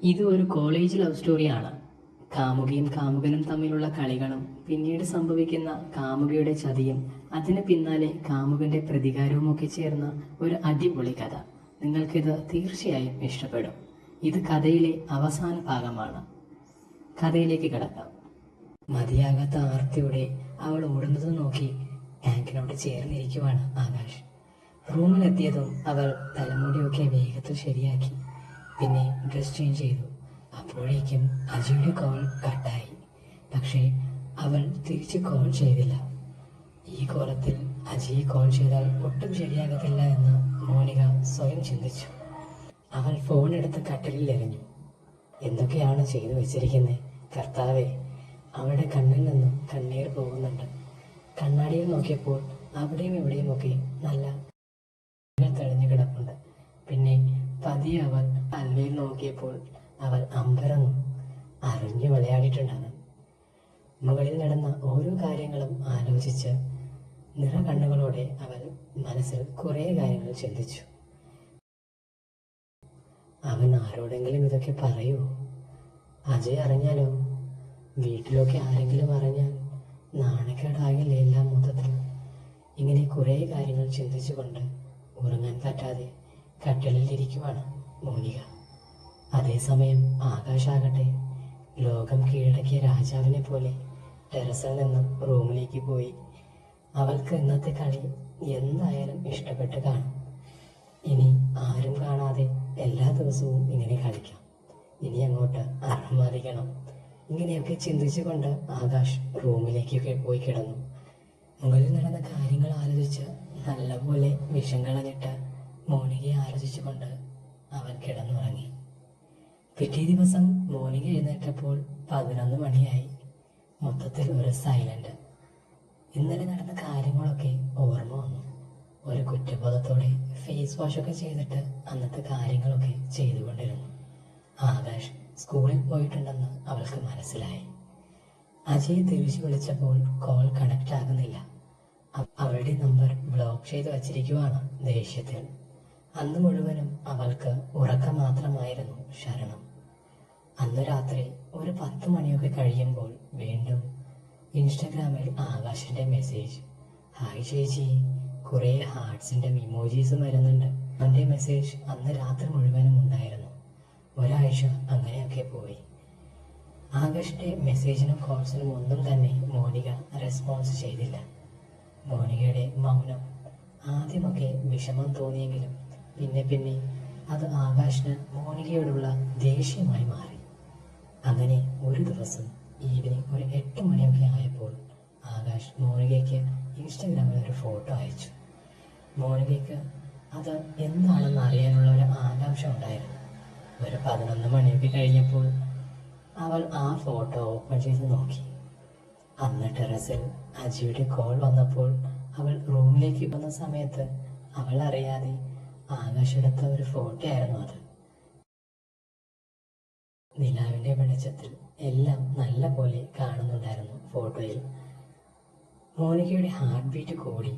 ഇത് ഒരു college love സ്റ്റോറിയാണ്. കാമുകിയും കാമുകനും തമ്മിലുള്ള കളികളും പിന്നീട് സംഭവിക്കുന്ന കാമുകിയുടെ ചതിയും അതിന് പിന്നാലെ കാമുകന്റെ പ്രതികാരവും ഒക്കെ ചേർന്ന ഒരു അടിപൊളി കഥ. നിങ്ങൾക്കിത് തീർച്ചയായും ഇഷ്ടപ്പെടും. ഇത് കഥയിലെ അവസാന ഭാഗമാണ്. കഥയിലേക്ക് കിടക്കാം. മതിയാകാത്ത ആർത്തിയോടെ അവൾ ഓടുന്നത് നോക്കി ടാങ്കിനോട് ചേർന്നിരിക്കുവാണ് ആകാശ്. റൂമിലെത്തിയതും അവൾ തലമുടിയൊക്കെ വേഗത്തിൽ ശരിയാക്കി. പിന്നെ ഡ്രസ് ചേഞ്ച് ചെയ്തു. അപ്പോഴേക്കും അജിയുടെ കോൾ കട്ടായി. പക്ഷേ അവൾ തിരിച്ച് കോൾ ചെയ്തില്ല. ഈ കോലത്തിൽ അജിയെ കോൾ ചെയ്താൽ ഒട്ടും ശരിയാകത്തില്ല എന്ന് മോനിക സ്വയം ചിന്തിച്ചു. അവൾ ഫോൺ എടുത്ത് കട്ടിലിൽ എറിഞ്ഞു. എന്തൊക്കെയാണ് ചെയ്തു വെച്ചിരിക്കുന്നത് കർത്താവേ! അവളുടെ കണ്ണിൽ നിന്നും കണ്ണീർ പോകുന്നുണ്ട്. കണ്ണാടിയിൽ നോക്കിയപ്പോൾ അവിടെയും ഇവിടെയുമൊക്കെ നല്ല തെളിഞ്ഞു കിടപ്പുണ്ട്. പിന്നെ പതിയെ അവൾ അൽവയിൽ നോക്കിയപ്പോൾ അവൾ അമ്പരന്നു. അറിഞ്ഞു വിളയാടിയിട്ടുണ്ടാണ്. മുകളിൽ നടന്ന ഓരോ കാര്യങ്ങളും ആലോചിച്ച് നിറകണ്ണുകളോടെ അവൾ മനസ്സിൽ കുറേ കാര്യങ്ങൾ ചിന്തിച്ചു. അവൻ ആരോടെങ്കിലും ഇതൊക്കെ പറയുമോ? അജയ് അറിഞ്ഞാലോ? വീട്ടിലൊക്കെ ആരെങ്കിലും അറിഞ്ഞാൽ നാണക്കേടാകില്ലേ എല്ലാം മൊത്തത്തിൽ? ഇങ്ങനെ കുറേ കാര്യങ്ങൾ ചിന്തിച്ചുകൊണ്ട് ഉറങ്ങാൻ പറ്റാതെ കട്ടിലിൽ ഇരിക്കുവാണ് മോനിക. അതേസമയം ആകാശാകട്ടെ ലോകം കീഴടക്കിയ രാജാവിനെ പോലെ ടെറസിൽ നിന്നും റൂമിലേക്ക് പോയി. അവൾക്ക് ഇന്നത്തെ കളി എന്തായാലും ഇഷ്ടപ്പെട്ട് കാണും. ഇനി ആരും കാണാതെ എല്ലാ ദിവസവും ഇങ്ങനെ കളിക്കാം. ഇനി അങ്ങോട്ട് അർഹമാദിക്കണം. ഇങ്ങനെയൊക്കെ ചിന്തിച്ചുകൊണ്ട് ആകാശ് റൂമിലേക്കൊക്കെ പോയി കിടന്നു. മുകളിൽ നടന്ന കാര്യങ്ങൾ ആലോചിച്ച് നല്ലപോലെ വിഷം കളഞ്ഞിട്ട് മോനികയെ ആലോചിച്ചുകൊണ്ട് അവൻ കിടന്നുറങ്ങി. പിറ്റേ ദിവസം മോനിക എഴുന്നേറ്റപ്പോൾ 11 മണിയായി. മൊത്തത്തിൽ ഒരു സൈലന്റ്. ഇന്നലെ നടന്ന കാര്യങ്ങളൊക്കെ ഓർമ്മ വന്നു. ഒരു കുറ്റബോധത്തോടെ ഫേസ് വാഷൊക്കെ ചെയ്തിട്ട് അന്നത്തെ കാര്യങ്ങളൊക്കെ ചെയ്തുകൊണ്ടിരുന്നു. ആകാശ് സ്കൂളിൽ പോയിട്ടുണ്ടെന്ന് അവൾക്ക് മനസ്സിലായി. അജയ് തിരിച്ചു വിളിച്ചപ്പോൾ കോൾ കണക്റ്റ് ആകുന്നില്ല. അവളുടെ നമ്പർ ബ്ലോക്ക് ചെയ്ത് വച്ചിരിക്കുവാണ് ദേഷ്യത്തിൽ. അന്ന് മുഴുവനും അവൾക്ക് ഉറക്കം മാത്രമായിരുന്നു ശരണം. അന്ന് രാത്രി ഒരു 10 മണിയൊക്കെ കഴിയുമ്പോൾ വീണ്ടും ഇൻസ്റ്റഗ്രാമിൽ ആകാശിന്റെ മെസ്സേജ്. ഹായ് ചേച്ചി, കുറേ ഹാർട്സിന്റെ ഇമോജീസും വരുന്നുണ്ട്. അവന്റെ മെസ്സേജ് അന്ന് രാത്രി മുഴുവനും ഉണ്ടായിരുന്നു. ഒരാഴ്ച അങ്ങനെയൊക്കെ പോയി. ആകാശിന്റെ മെസ്സേജിനും കോൾസിനും ഒന്നും തന്നെ മോനിക റെസ്പോൺസ് ചെയ്തില്ല. മോനികയുടെ മൗനം ആദ്യമൊക്കെ വിഷമം തോന്നിയെങ്കിലും പിന്നെ അത് ആകാശിന് മോനികയോടുള്ള ദേഷ്യമായി മാറി. അങ്ങനെ ഒരു ദിവസം ഈവനിങ് ഒരു 8 മണിയൊക്കെ ആയപ്പോൾ ആകാശ് മോനികയ്ക്ക് ഇൻസ്റ്റഗ്രാമിൽ ഒരു ഫോട്ടോ അയച്ചു. മോനികയ്ക്ക് അത് എന്താണെന്ന് അറിയാനുള്ള ഒരു ആകാംക്ഷ ഉണ്ടായിരുന്നു. ഒരു 11 മണിയൊക്കെ കഴിഞ്ഞപ്പോൾ അവൾ ആ ഫോട്ടോ ഓപ്പൺ ചെയ്ത് നോക്കി. അന്ന് ടെറസിൽ അജിയുടെ കോൾ വന്നപ്പോൾ അവൾ റൂമിലേക്ക് വന്ന സമയത്ത് അവൾ അറിയാതെ ആകാശെടുത്ത ഒരു ഫോട്ടോ ആയിരുന്നു അത്. നിലാവിന്റെ വെളിച്ചത്തിൽ എല്ലാം നല്ല പോലെ കാണുന്നുണ്ടായിരുന്നു ഫോട്ടോയിൽ. മോനികയുടെ ഹാർട്ട് ബീറ്റ് കൂടി.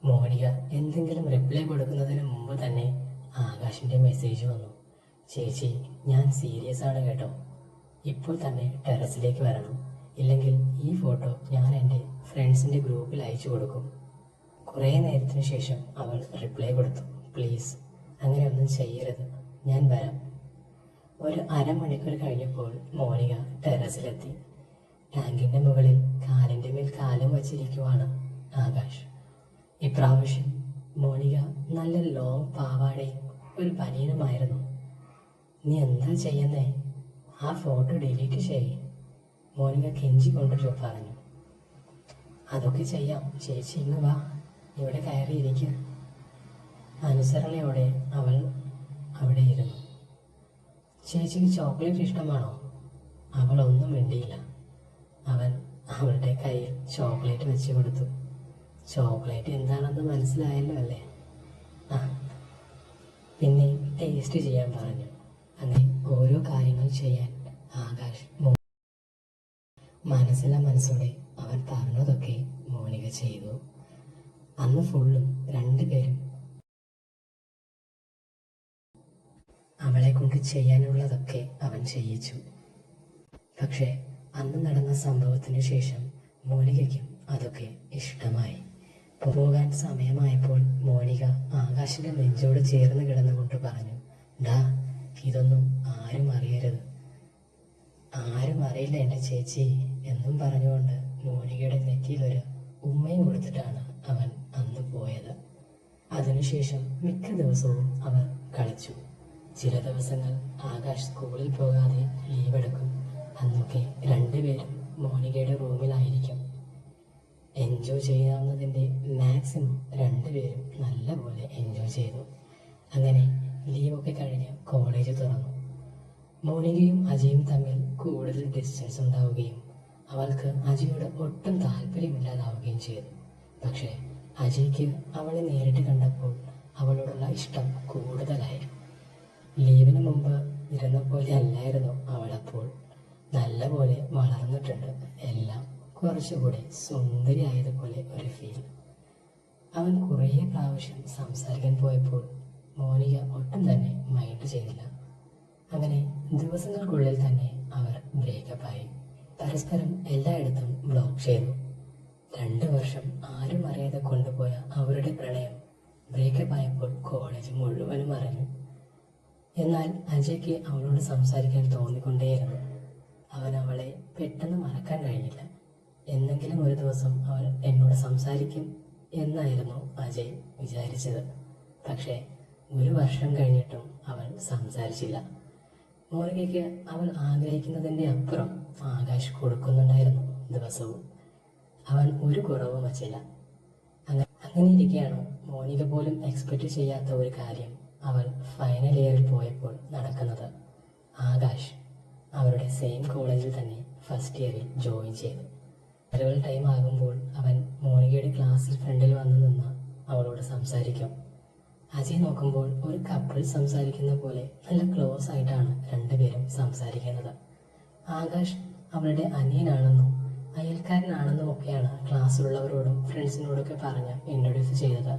മോനിക എന്തെങ്കിലും റിപ്ലൈ കൊടുക്കുന്നതിന് മുമ്പ് തന്നെ ആകാശിന്റെ മെസ്സേജ് വന്നു. ചേച്ചി, ഞാൻ സീരിയസ് ആണ് കേട്ടോ. ഇപ്പോൾ തന്നെ ടെറസിലേക്ക് വരണം. ഇല്ലെങ്കിൽ ഈ ഫോട്ടോ ഞാൻ എൻ്റെ ഫ്രണ്ട്സിൻ്റെ ഗ്രൂപ്പിൽ അയച്ചു കൊടുക്കും. കുറേ നേരത്തിന് ശേഷം അവൾ റിപ്ലൈ കൊടുത്തു. പ്ലീസ് അങ്ങനെയൊന്നും ചെയ്യരുത്, ഞാൻ വരാം. ഒരു അരമണിക്കൂർ കഴിഞ്ഞപ്പോൾ മോനിക ടെറസിലെത്തി. ടാങ്കിൻ്റെ മുകളിൽ കാലിൻ്റെ മേൽ കാലം വച്ചിരിക്കുവാണ് ആകാശ്. ഇപ്രാവശ്യം മോനിക നല്ല ലോങ് പാവാടയും ഒരു ബനിയനുമായിരുന്നു. നീ എന്താ ചെയ്യുന്നേ? ആ ഫോട്ടോ ഡിലീറ്റ് ചെയ്യ്, മോനിക കെഞ്ചി കൊണ്ട് പറഞ്ഞു. അതൊക്കെ ചെയ്യാം ചേച്ചി, ഇങ്ങ് വാ, ഇവിടെ കയറിയിരിക്കുക. അനുസരണയോടെ അവൾ അവിടെ ഇരുന്നു. ചേച്ചിക്ക് ചോക്ലേറ്റ് ഇഷ്ടമാണോ? അവൾ ഒന്നും മിണ്ടിയില്ല. അവൻ അവളുടെ കയ്യിൽ ചോക്ലേറ്റ് വെച്ച് കൊടുത്തു. ചോക്ലേറ്റ് എന്താണെന്ന് മനസ്സിലായല്ലോ അല്ലേ? ആ, പിന്നെ ടേസ്റ്റ് ചെയ്യാൻ പറഞ്ഞു. അങ്ങനെ ഓരോ കാര്യങ്ങൾ ചെയ്യാൻ ആകാശ് മനസ്സോടെ അവൻ പറഞ്ഞതൊക്കെ മോനിക ചെയ്തു. അന്ന് ഫുള്ളും രണ്ടുപേരും അവളെ കൊണ്ട് ചെയ്യാനുള്ളതൊക്കെ അവൻ ചെയ്യിച്ചു. പക്ഷേ അന്ന് നടന്ന സംഭവത്തിന് ശേഷം മോനികയ്ക്കും അതൊക്കെ ഇഷ്ടമായി. പോകാൻ സമയമായപ്പോൾ മോനിക ആകാശിന്റെ നെഞ്ചോട് ചേർന്ന് കിടന്നുകൊണ്ട് പറഞ്ഞു, ഡാ, ഇതൊന്നും ആരും അറിയരുത്. ആരും അറിയില്ല എൻ്റെ ചേച്ചി എന്നും പറഞ്ഞുകൊണ്ട് മോനികയുടെ നെറ്റിയിലൊരു ഉമ്മയും കൊടുത്തിട്ടാണ് അവൻ അന്ന് പോയത്. അതിനുശേഷം മിക്ക ദിവസവും അവർ കളിച്ചു. ചില ദിവസങ്ങൾ ആകാശ് സ്കൂളിൽ പോകാതെ ലീവ് എടുക്കും. അന്നൊക്കെ രണ്ടുപേരും മോനികയുടെ റൂമിലായിരിക്കും. എൻജോയ് ചെയ്യാവുന്നതിൻ്റെ മാക്സിമം രണ്ടുപേരും നല്ലപോലെ എൻജോയ് ചെയ്തു. അങ്ങനെ ലീവൊക്കെ കഴിഞ്ഞ് കോളേജ് തുറന്നു. മോനികയും അജയും തമ്മിൽ കൂടുതൽ ഡിസ്റ്റൻസ് ഉണ്ടാവുകയും അവൾക്ക് അജയോട് ഒട്ടും താല്പര്യമില്ലാതാവുകയും ചെയ്തു. പക്ഷേ അജയ്ക്ക് അവളെ നേരിട്ട് കണ്ടപ്പോൾ അവളോടുള്ള ഇഷ്ടം കൂടുതലായി. ലീവിന് മുമ്പ് ഇരുന്ന പോലെ അല്ലായിരുന്നു അവളപ്പോൾ. നല്ലപോലെ വളർന്നിട്ടുണ്ട്. എല്ലാം കുറച്ചുകൂടി സുന്ദരിയായതുപോലെ ഒരു ഫീൽ. അവൻ കുറേ പ്രാവശ്യം സംസാരിക്കാൻ പോയപ്പോൾ മോനിക ഒട്ടും തന്നെ മൈൻഡ് ചെയ്തില്ല. അങ്ങനെ ദിവസങ്ങൾക്കുള്ളിൽ തന്നെ അവർ ബ്രേക്കപ്പായി. പരസ്പരം എല്ലായിടത്തും ബ്ലോക്ക് ചെയ്തു. 2 വർഷം ആരും അറിയാതെ കൊണ്ടുപോയ അവരുടെ പ്രണയം ബ്രേക്കപ്പായപ്പോൾ കോളേജ് മുഴുവനും അറിഞ്ഞു. എന്നാൽ അജയ്ക്ക് അവളോട് സംസാരിക്കാൻ തോന്നിക്കൊണ്ടേയിരുന്നു. അവൻ അവളെ പെട്ടെന്ന് മറക്കാൻ കഴിഞ്ഞില്ല. എന്നെങ്കിലും ഒരു ദിവസം അവൾ എന്നോട് സംസാരിക്കും എന്നായിരുന്നു അജയ് വിചാരിച്ചത്. പക്ഷേ 1 വർഷം കഴിഞ്ഞിട്ടും അവൾ സംസാരിച്ചില്ല. മോനികയ്ക്ക് അവൾ ആഗ്രഹിക്കുന്നതിൻ്റെ അപ്പുറം ആകാശ് കൊടുക്കുന്നുണ്ടായിരുന്നു ദിവസവും. അവൻ ഒരു കുറവും വച്ചില്ല. അങ്ങനെ ഇരിക്കുകയാണ് മോനിക പോലും എക്സ്പെക്റ്റ് ചെയ്യാത്ത ഒരു കാര്യം അവൾ ഫൈനൽ ഇയറിൽ പോയപ്പോൾ നടക്കുന്നത്. ആകാശ് അവരുടെ സെയിം കോളേജിൽ തന്നെ ഫസ്റ്റ് ഇയറിൽ ജോയിൻ ചെയ്തു. ഫെയർവെൽ ടൈം ആകുമ്പോൾ അവൻ മോനികയുടെ ക്ലാസ്സിൽ ഫ്രണ്ടിൽ വന്നു നിന്ന് അവളോട് സംസാരിക്കും. അജയ് നോക്കുമ്പോൾ ഒരു കപ്പിൾ സംസാരിക്കുന്ന പോലെ നല്ല ക്ലോസ് ആയിട്ടാണ് രണ്ടുപേരും സംസാരിക്കുന്നത്. ആകാശ് അവളുടെ അനിയനാണെന്നും അയൽക്കാരനാണെന്നും ഒക്കെയാണ് ക്ലാസ്സിലുള്ളവരോടും ഫ്രണ്ട്സിനോടൊക്കെ പറഞ്ഞ് ഇൻട്രൊഡ്യൂസ് ചെയ്തത്.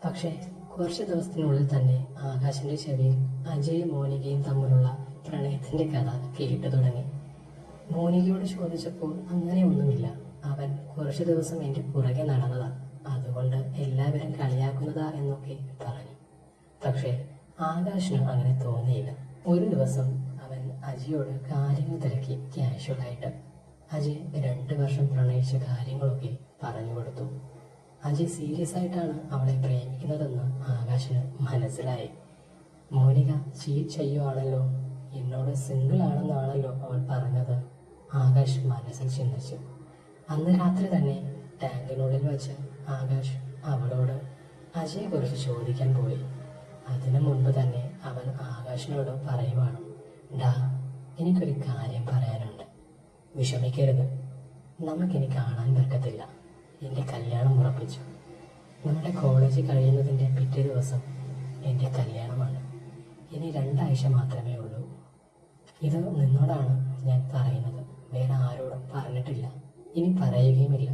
പക്ഷേ കുറച്ച് ദിവസത്തിനുള്ളിൽ തന്നെ ആകാശിൻ്റെ ചെവിയിൽ അജയും മോനികയും തമ്മിലുള്ള പ്രണയത്തിൻ്റെ കഥ കേട്ടു തുടങ്ങി. മോനികയോട് ചോദിച്ചപ്പോൾ അങ്ങനെയൊന്നുമില്ല, അവൻ കുറച്ച് ദിവസം എൻ്റെ പുറകെ നടന്നതാ, അതുകൊണ്ട് എല്ലാവരും കളിയാക്കുന്നതാ എന്നൊക്കെ പറഞ്ഞു. പക്ഷേ ആകാശിന് അങ്ങനെ തോന്നിയില്ല. ഒരു ദിവസം അവൻ അജിയോട് കാര്യങ്ങൾ തിരക്കി കാഷ്വലായിട്ട്. അജയ് 2 വർഷം പ്രണയിച്ച കാര്യങ്ങളൊക്കെ പറഞ്ഞു കൊടുത്തു. അജയ് സീരിയസ് ആയിട്ടാണ് അവളെ പ്രേമിക്കുന്നതെന്ന് ആകാശിന് മനസ്സിലായി. മോനിക ചീറ്റ് ചെയ്യുവാണല്ലോ, എന്നോട് സിംഗിൾ ആണെന്നാണല്ലോ അവൾ പറഞ്ഞത്. ആകാശ് മനസ്സിൽ ചിന്തിച്ചു. അന്ന് രാത്രി തന്നെ ടാങ്കിനുള്ളിൽ വെച്ച് ആകാശ് അവളോട് അജയെക്കുറിച്ച് ചോദിക്കാൻ പോയി. അതിനു മുൻപ് തന്നെ അവൻ ആകാശിനോട് പറയുവാണ്, ഡാ, എനിക്കൊരു കാര്യം പറയാനുണ്ട്, വിഷമിക്കരുത്. നമുക്കിനി കാണാൻ പറ്റത്തില്ല. എൻ്റെ കല്യാണം ഉറപ്പിച്ചു. നമ്മുടെ കോളേജ് കഴിയുന്നതിൻ്റെ പിറ്റേ ദിവസം എൻ്റെ കല്യാണമാണ്. ഇനി 2 ആഴ്ച മാത്രമേ ഉള്ളൂ. ഇത് നിന്നോടാണ് ഞാൻ പറയുന്നത്, വേറെ ആരോടും പറഞ്ഞിട്ടില്ല, ഇനി പറയുകയുമില്ല.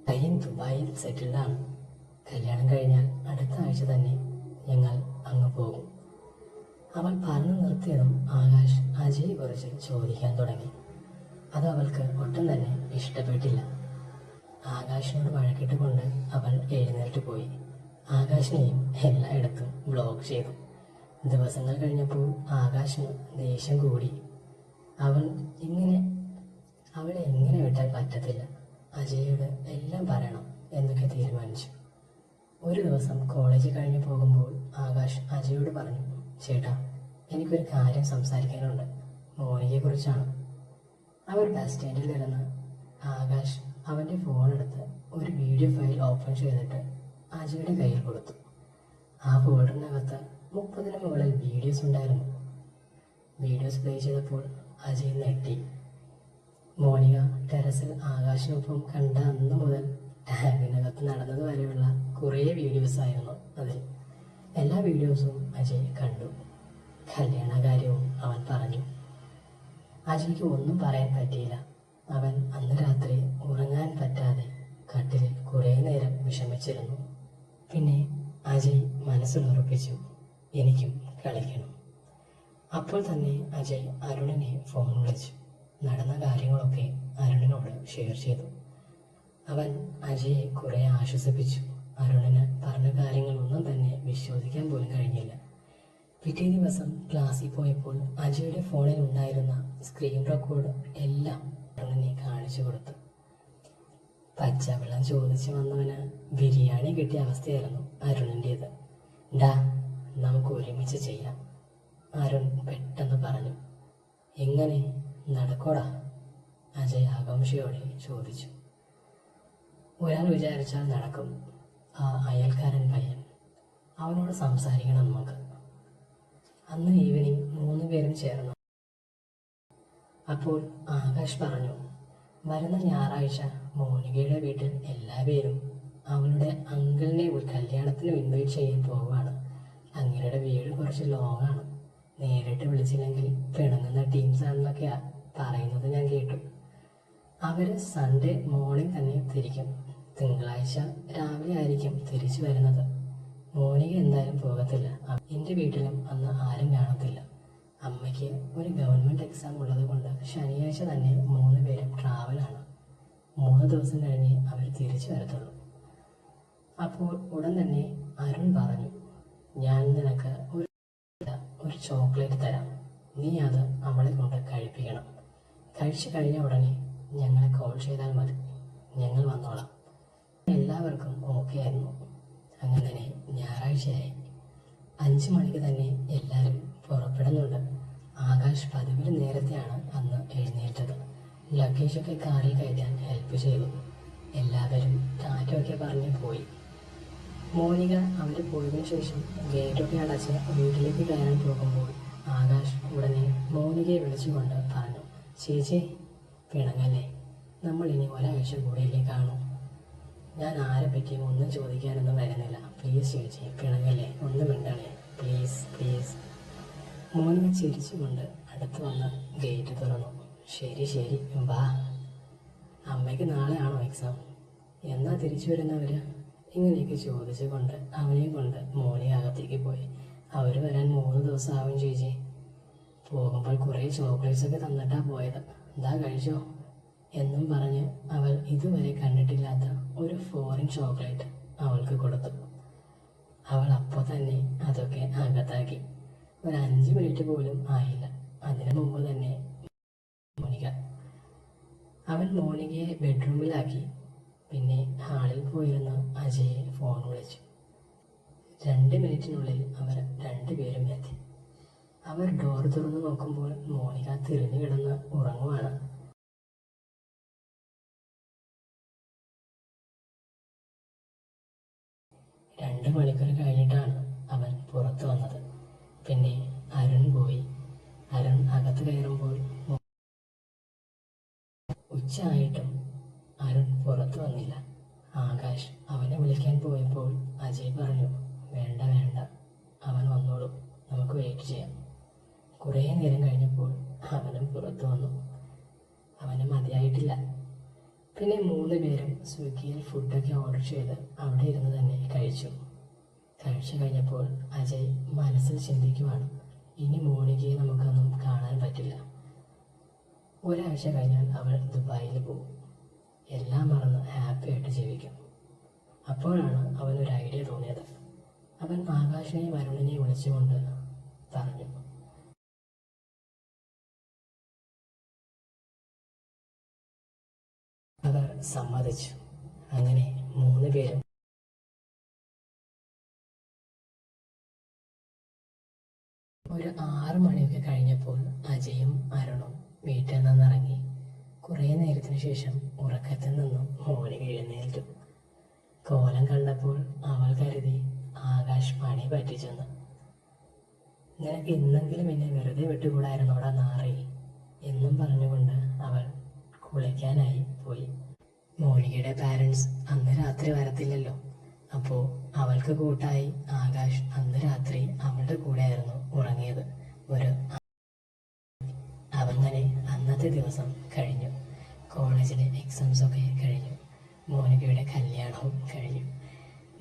പയ്യൻ ദുബായിൽ സെറ്റിൽഡാണ്. കല്യാണം കഴിഞ്ഞാൽ അടുത്ത ആഴ്ച തന്നെ ഞങ്ങൾ അങ്ങ് പോകും. അവൾ പറഞ്ഞു നിർത്തിയതും ആകാശ് അജയെ കുറിച്ച് ചോദിക്കാൻ തുടങ്ങി. അത് അവൾക്ക് ഒട്ടും തന്നെ ഇഷ്ടപ്പെട്ടില്ല. ആകാശിനോട് വഴക്കിട്ടുകൊണ്ട് അവൾ എഴുന്നേറ്റ് പോയി. ആകാശിനെയും എല്ലായിടത്തും ബ്ലോക്ക് ചെയ്തു. ദിവസങ്ങൾ കഴിഞ്ഞപ്പോൾ ആകാശിന് ദേഷ്യം കൂടി. അവളെ എങ്ങനെ വിട്ടാൽ പറ്റത്തില്ല, അജയോട് എല്ലാം പറയണം എന്നൊക്കെ തീരുമാനിച്ചു. ഒരു ദിവസം കോളേജ് കഴിഞ്ഞ് പോകുമ്പോൾ ആകാശ് അജയോട് പറഞ്ഞു, ചേട്ടാ, എനിക്കൊരു കാര്യം സംസാരിക്കാനുണ്ട്, മോനികയെക്കുറിച്ചാണ്. അവർ ബസ് സ്റ്റാൻഡിൽ ഇരുന്ന് ആകാശ് അവൻ്റെ ഫോണെടുത്ത് ഒരു വീഡിയോ ഫയൽ ഓപ്പൺ ചെയ്തിട്ട് അജയുടെ കയ്യിൽ കൊടുത്തു. ആ ഫോൾഡറിനകത്ത് 30ന് മുകളിൽ വീഡിയോസ് ഉണ്ടായിരുന്നു. വീഡിയോസ് പ്ലേ ചെയ്തപ്പോൾ അജയ് നെട്ടി. മോനിക ടെറസിൽ ആകാശിനൊപ്പം കണ്ട അന്ന് മുതൽ ടാങ്കിനകത്ത് നടന്നത് വരെയുള്ള കുറേ വീഡിയോസ് ആയിരുന്നു അതിൽ. എല്ലാ വീഡിയോസും അജയ് കണ്ടു. കല്യാണകാര്യവും അവൻ പറഞ്ഞു. അജയ്ക്ക് ഒന്നും പറയാൻ പറ്റിയില്ല. അവൻ അന്ന് രാത്രി ഉറങ്ങാൻ പറ്റാതെ കട്ടിലിൽ കുറേ നേരം വിഷമിച്ചിരുന്നു. പിന്നെ അജയ് മനസ്സിലുറപ്പിച്ചു, എനിക്കും കളിക്കണം. അപ്പോൾ തന്നെ അജയ് അരുണിനെ ഫോൺ വിളിച്ചു. നടന്ന കാര്യങ്ങളൊക്കെ അരുണിനോട് ഷെയർ ചെയ്തു. അവൻ അജയെ കുറെ ആശ്വസിപ്പിച്ചു. അരുണിന് പറഞ്ഞ കാര്യങ്ങളൊന്നും തന്നെ വിശ്വസിക്കാൻ പോലും കഴിഞ്ഞില്ല. പിറ്റേ ദിവസം ക്ലാസ്സിൽ പോയപ്പോൾ അജയുടെ ഫോണിൽ ഉണ്ടായിരുന്ന സ്ക്രീൻ റെക്കോർഡ് എല്ലാം അരുണിനെ കാണിച്ചു കൊടുത്തു. പച്ചവെള്ളം ചോദിച്ചു വന്നവന് ബിരിയാണി കിട്ടിയ അവസ്ഥയായിരുന്നു അരുണിൻ്റേത്. ഡാ, നമുക്ക് ഒരുമിച്ച് ചെയ്യാം, അരുൺ പെട്ടെന്ന് പറഞ്ഞു. എങ്ങനെ നടക്കോടാ? അജയ് ആകാംക്ഷയോടെ ചോദിച്ചു. ഒരാൾ വിചാരിച്ചാൽ നടക്കും. ആ അയൽക്കാരൻ പയ്യൻ, അവനോട് സംസാരിക്കണം നമുക്ക്. അന്ന് ഈവനിങ് 3 പേരും ചേർന്നു. അപ്പോൾ ആകാശ് പറഞ്ഞു, വരുന്ന ഞായറാഴ്ച മോനികയുടെ വീട്ടിൽ എല്ലാവരും അവളുടെ അങ്കിളിനെ കല്യാണത്തിന് ഇൻവൈറ്റ് ചെയ്യാൻ പോവുകയാണ്. അങ്ങയുടെ വീട് കുറച്ച് ലോങ് ആണ്. നേരിട്ട് വിളിച്ചില്ലെങ്കിൽ പിണങ്ങുന്ന ടീംസ് ആണെന്നൊക്കെയാ പറയുന്നത് ഞാൻ കേട്ടു. അവർ സൺഡേ മോർണിംഗ് തന്നെ തിരിക്കും. തിങ്കളാഴ്ച രാവിലെ ആയിരിക്കും തിരിച്ചു വരുന്നത്. മോനിക എന്തായാലും പോകത്തില്ല. എൻ്റെ വീട്ടിലും അന്ന് ആരും കാണത്തില്ല. അമ്മയ്ക്ക് ഒരു ഗവൺമെൻറ് എക്സാം ഉള്ളത് കൊണ്ട് ശനിയാഴ്ച തന്നെ 3 പേരും ട്രാവലാണ്. 3 ദിവസം കഴിഞ്ഞ് അവർ തിരിച്ചു വരത്തുള്ളൂ. അപ്പോൾ ഉടൻ തന്നെ അരുൺ പറഞ്ഞു, ഞാൻ നിനക്ക് ഒരു ചോക്ലേറ്റ് തരാം. നീ അത് അവളെ കൊണ്ട് കഴിപ്പിക്കണം. കഴിച്ചു കഴിഞ്ഞ ഉടനെ ഞങ്ങളെ കോൾ ചെയ്താൽ മതി, ഞങ്ങൾ വന്നോളാം. എല്ലാവർക്കും ഓക്കെ ആയിരുന്നു. അങ്ങനെ ഞായറാഴ്ചയായി. 5 മണിക്ക് തന്നെ എല്ലാവരും പുറപ്പെടുന്നുണ്ട്. ആകാശ് പതിവിൽ നേരത്തെയാണ് അന്ന് എഴുന്നേറ്റത്. ലഗേജൊക്കെ കാറിൽ കയറ്റാൻ ഹെൽപ്പ് ചെയ്തു. എല്ലാവരും ടാറ്റൊക്കെ പറഞ്ഞ് പോയി. മോനിക അവർ പോയതിനു ശേഷം ഗേറ്റൊക്കെ അടച്ച് വീട്ടിലേക്ക് കയറാൻ പോകുമ്പോൾ ആകാശ് ഉടനെ മോനികയെ വിളിച്ചുകൊണ്ട് പറഞ്ഞു, ചേച്ചി പിണങ്ങല്ലേ, നമ്മൾ ഇനി ഒരാഴ്ച കൂടെയല്ലേ കാണൂ. ഞാൻ ആരെ പറ്റിയും ഒന്നും ചോദിക്കാനൊന്നും വരുന്നില്ല. പ്ലീസ് ചേച്ചി പിണങ്ങല്ലേ, ഒന്നും മിണ്ടണേ, പ്ലീസ് പ്ലീസ്. മോനിക ചിരിച്ചുകൊണ്ട് അടുത്ത് വന്ന് ഗേറ്റ് തുറന്നു. ശരി ശരി, വാ. അമ്മയ്ക്ക് നാളെയാണോ എക്സാം? എന്നാ തിരിച്ചു വരുന്നവർ? ഇങ്ങനെയൊക്കെ ചോദിച്ചുകൊണ്ട് അവനെയും കൊണ്ട് മോനിക അകത്തേക്ക് പോയി. അവർ വരാൻ 3 ദിവസം ആവും ചേച്ചി. പോകുമ്പോൾ കുറേ ചോക്ലേറ്റ്സൊക്കെ തന്നിട്ടാ പോയത്, എന്താ കഴിച്ചോ എന്നും പറഞ്ഞ് അവൾ ഇതുവരെ കണ്ടിട്ടില്ലാത്ത ഒരു ഫോറിൻ ചോക്ലേറ്റ് അവൾക്ക് കൊടുത്തു. അവൾ അപ്പോൾ തന്നെ അതൊക്കെ അകത്താക്കി. ഒരു 5 മിനിറ്റ് പോലും ആയില്ല. അതിനു മുമ്പ് തന്നെ മോനിക. അവൻ മോനികയെ ബെഡ്റൂമിലാക്കി. പിന്നെ ഹാളിൽ പോയിരുന്ന അജയെ ഫോൺ വിളിച്ചു. 2 മിനിറ്റിനുള്ളിൽ അവർ 2 പേരും എത്തി. അവർ ഡോർ തുറന്ന് നോക്കുമ്പോൾ മോനിക തിരിഞ്ഞു കിടന്ന് ഉറങ്ങുവാണ്. 2 മണിക്കൂർ കഴിഞ്ഞിട്ടാണ് അവൻ പുറത്തു വന്നത്. പിന്നെ അരുൺ പോയി. അരുൺ അകത്ത് കയറുമ്പോൾ ഉച്ചയായിട്ടും അരുൺ പുറത്തു വന്നില്ല. ആകാശ് അവനെ വിളിക്കാൻ പോയപ്പോൾ അജയ് പറഞ്ഞു, വേണ്ട വേണ്ട, അവൻ വന്നോളൂ, നമുക്ക് വെയിറ്റ് ചെയ്യാം. കുറേ നേരം കഴിഞ്ഞപ്പോൾ അവനും പുറത്തു വന്നു. അവന് മതിയായിട്ടില്ല. പിന്നെ 3 പേരും സ്വിഗ്ഗിയിൽ ഫുഡൊക്കെ ഓർഡർ ചെയ്ത് അവിടെ ഇരുന്ന് തന്നെ കഴിച്ചു. കഴിച്ചു കഴിഞ്ഞപ്പോൾ അജയ് മനസ്സിൽ ചിന്തിക്കുവാണ്, ഇനി മോനികയെ നമുക്കൊന്നും കാണാൻ പറ്റില്ല. ഒരാഴ്ച കഴിഞ്ഞാൽ അവൾ ദുബായിൽ പോകും. എല്ലാം മറന്ന് ഹാപ്പി ആയിട്ട് ജീവിക്കും. അപ്പോഴാണ് അവനൊരു ഐഡിയ തോന്നിയത്. അവൻ ആകാശിനെയും അരുണിനെയും വിളിച്ചുകൊണ്ട് പറഞ്ഞു, അവർ സമ്മതിച്ചു. അങ്ങനെ 3 പേരും ഒരു 6 മണിയൊക്കെ കഴിഞ്ഞപ്പോൾ അജയും അരുണും വീട്ടിൽ നിന്നിറങ്ങി. കുറേ നേരത്തിന് ശേഷം ഉറക്കത്തിൽ നിന്നും മോനിക എഴുന്നേറ്റു. കോലം കണ്ടപ്പോൾ അവൾ കരുതി ആകാശ് പണി പറ്റിച്ചെന്ന്. നിനക്ക് ഇന്നെങ്കിലും എന്നെ വെറുതെ വിട്ടുകൂടായിരുന്നോടാ നാറി എന്നും പറഞ്ഞുകൊണ്ട് അവൾ കുളിക്കാനായി പോയി. മോനികയുടെ പാരൻസ് അന്ന് രാത്രി വരത്തില്ലല്ലോ. അപ്പോൾ അവൾക്ക് കൂട്ടായി ആകാശ് അന്ന് രാത്രി അവളുടെ കൂടെയായിരുന്നു ഉറങ്ങിയത്. അവങ്ങനെ അന്നത്തെ ദിവസം കഴിഞ്ഞു. കോളേജിലെ എക്സാംസൊക്കെ കഴിഞ്ഞു. മോനികയുടെ കല്യാണവും കഴിഞ്ഞു.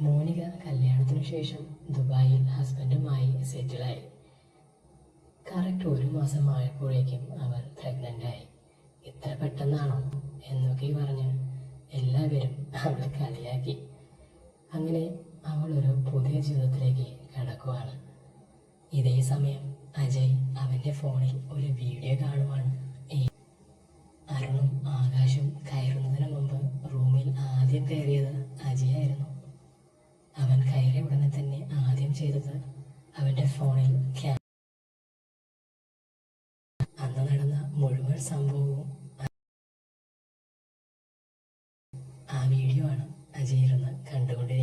മോനിക കല്യാണത്തിനു ശേഷം ദുബായിൽ ഹസ്ബൻഡുമായി സെറ്റിലായി. കറക്റ്റ് 1 മാസം ആയപ്പോഴേക്കും അവൾ പ്രഗ്നൻ്റായി. ഇത്ര പെട്ടെന്നാണോ എന്നൊക്കെ പറഞ്ഞ് എല്ലാവരും അവളെ കളിയാക്കി. അങ്ങനെ അവൾ ഒരു പുതിയ ജീവിതത്തിലേക്ക് കടക്കുവാണ്. ഇതേ സമയം അജയ് അവൻ്റെ ഫോണിൽ ഒരു വീഡിയോ കാണുവാണ്. അരുണും ആകാശും കയറുന്നതിന് മുമ്പ് റൂമിൽ ആദ്യം കയറിയത് അജയായിരുന്നു. അവൻ കയറിയ ഉടനെ തന്നെ ആദ്യം ചെയ്തത് അവൻ്റെ ഫോണിൽ അന്ന് നടന്ന മുഴുവൻ സംഭവവും ആ വീഡിയോ ആണ് അജയ് ഇരുന്ന് കണ്ടുകൊണ്ടിരുന്നത്.